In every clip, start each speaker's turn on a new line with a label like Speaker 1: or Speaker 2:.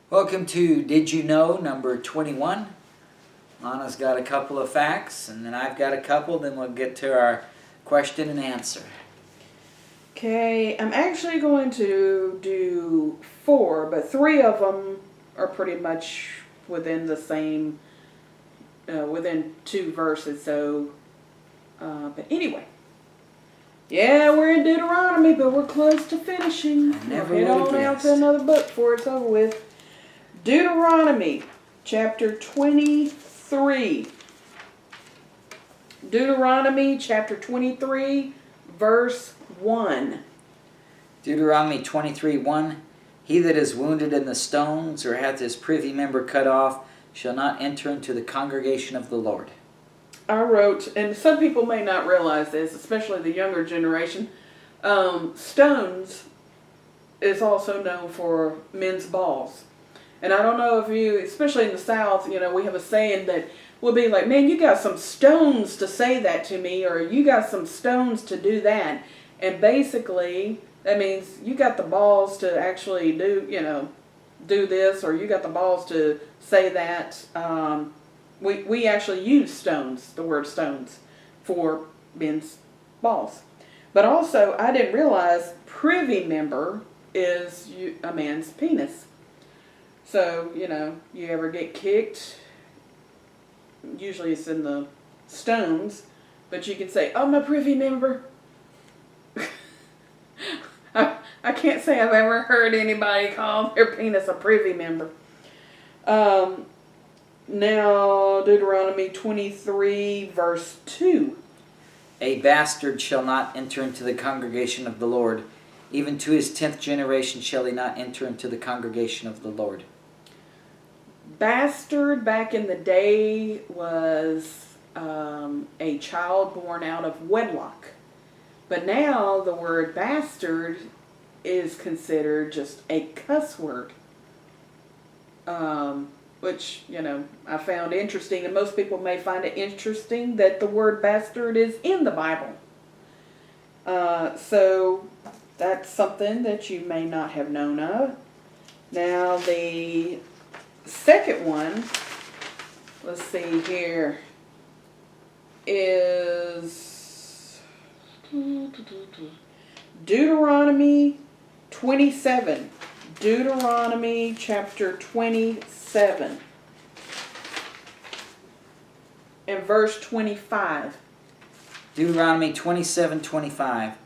Speaker 1: Welcome to Did You Know number 21. Lana's got a couple of facts, and then I've got a couple. Then we'll get to our question and answer.
Speaker 2: Okay, I'm actually going to do 4, but 3 of them are pretty much within the same, within 2 verses. So, but anyway. Yeah, we're in Deuteronomy, but we're close to finishing. We'll head on out to another book before it's over with. Deuteronomy, chapter 23. Deuteronomy, chapter 23, verse 1.
Speaker 1: Deuteronomy 23:1. He that is wounded in the stones, or hath his privy member cut off, shall not enter into the congregation of the Lord.
Speaker 2: I wrote, and some people may not realize this, especially the younger generation, stones is also known for men's balls. And I don't know if you, especially in the South, you know, we have a saying that we'll be like, man, you got some stones to say that to me, or you got some stones to do that. And basically, that means you got the balls to actually do, you know, do this, or you got the balls to say that. We actually use stones, the word stones, for men's balls. But also, I didn't realize privy member is a man's penis. So, you know, you ever get kicked, usually it's in the stones, but you can say, oh, my privy member. I can't say I've ever heard anybody call their penis a privy member. Now, Deuteronomy 23, verse 2.
Speaker 1: A bastard shall not enter into the congregation of the Lord. Even to his 10th generation shall he not enter into the congregation of the Lord.
Speaker 2: Bastard back in the day was a child born out of wedlock. But now the word bastard is considered just a cuss word. Which, you know, I found interesting, and most people may find it interesting that the word bastard is in the Bible. So that's something that you may not have known of. Now the second one, let's see here, is Deuteronomy 27. Deuteronomy chapter 27 and verse 25.
Speaker 1: Deuteronomy 27:25.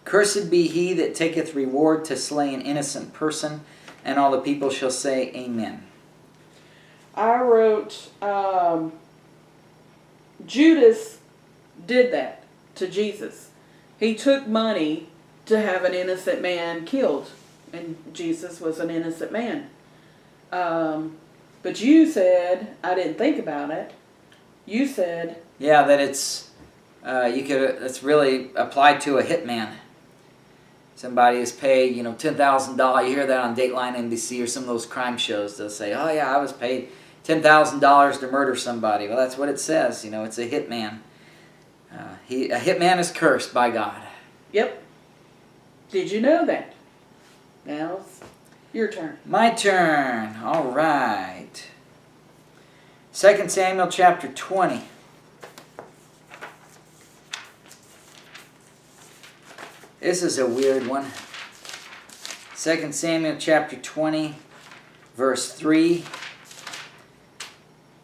Speaker 1: Cursed be he that taketh reward to slay an innocent person, and all the people shall say, Amen.
Speaker 2: I wrote, Judas did that to Jesus. He took money to have an innocent man killed, and Jesus was an innocent man. But you said, I didn't think about it. You said,
Speaker 1: yeah, that it's it's really applied to a hitman. Somebody is paid, $10,000. You hear that on Dateline NBC or some of those crime shows. They'll say, oh yeah, I was paid $10,000 to murder somebody. Well, that's what it says. It's a hitman. A hitman is cursed by God.
Speaker 2: Yep. Did you know that? Now it's your turn.
Speaker 1: My turn. All right. 2 Samuel chapter 20. This is a weird one. 2 Samuel chapter 20, verse 3.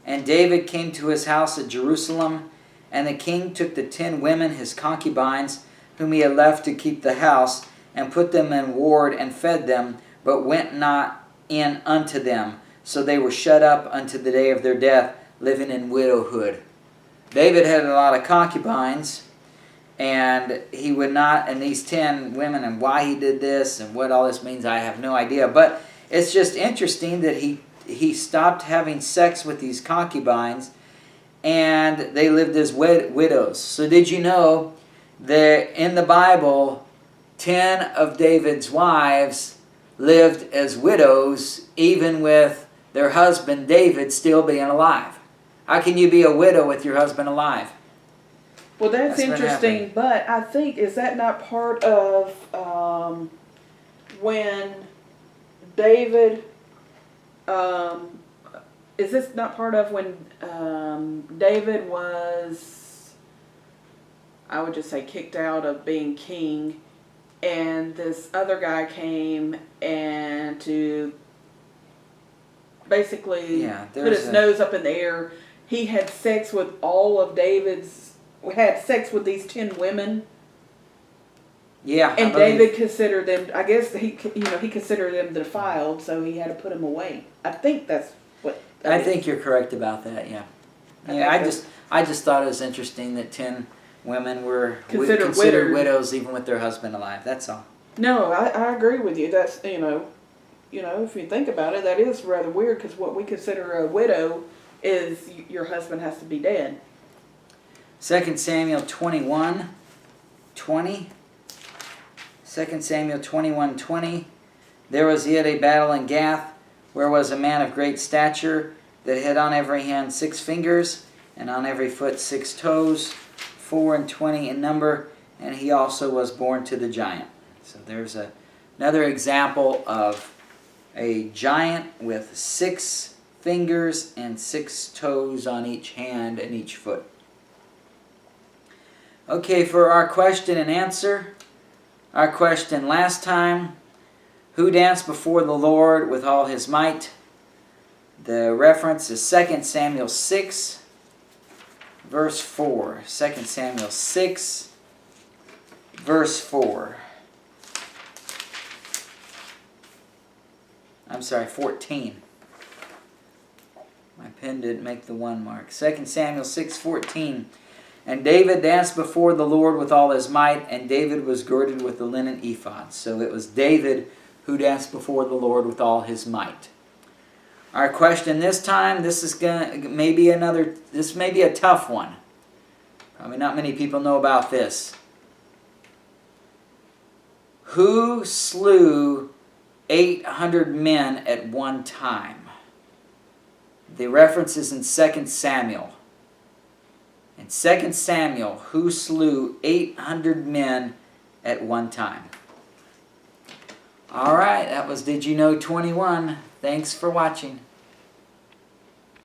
Speaker 1: And David came to his house at Jerusalem, and the king took the 10 women, his concubines, whom he had left to keep the house, and put them in ward, and fed them, but went not in unto them. So they were shut up unto the day of their death, living in widowhood. David had a lot of concubines, and he would not, and these 10 women, and why he did this, and what all this means, I have no idea. But it's just interesting that he stopped having sex with these concubines, and they lived as widows. So did you know that in the Bible, 10 of David's wives lived as widows, even with their husband David still being alive? How can you be a widow with your husband alive?
Speaker 2: Well, that's interesting, but I think, is that not part of when David Is this not part of when David was, I would just say, kicked out of being king, and this other guy came and to basically put his nose up in the air. He had sex with all of David's, had sex with these 10 women.
Speaker 1: Yeah.
Speaker 2: And David considered them, I guess he considered them defiled, so he had to put them away. I think that's what.
Speaker 1: I think you're correct about that. Yeah. I just thought it was interesting that 10 women were considered widows even with their husband alive. That's all.
Speaker 2: No, I agree with you. That's if you think about it, that is rather weird, because what we consider a widow is your husband has to be dead.
Speaker 1: 2 Samuel 21:20. 2 Samuel 21:20. There was yet a battle in Gath, where was a man of great stature, that had on every hand 6 fingers, and on every foot 6 toes, 24 in number, and he also was born to the giant. So there's another example of a giant with 6 fingers and 6 toes on each hand and each foot. Okay, for our question and answer, our question last time, who danced before the Lord with all his might? The reference is 2 Samuel 6, verse 4. 2 Samuel 6, verse 4. I'm sorry, 14. My pen didn't make the 1 mark. 2 Samuel 6:14. And David danced before the Lord with all his might, and David was girded with the linen ephod. So it was David who danced before the Lord with all his might. Our question this time, this may be a tough one. Probably not many people know about this. Who slew 800 men at one time? The reference is in 2 Samuel. In 2 Samuel, who slew 800 men at one time? All right, that was Did You Know 21. Thanks for watching.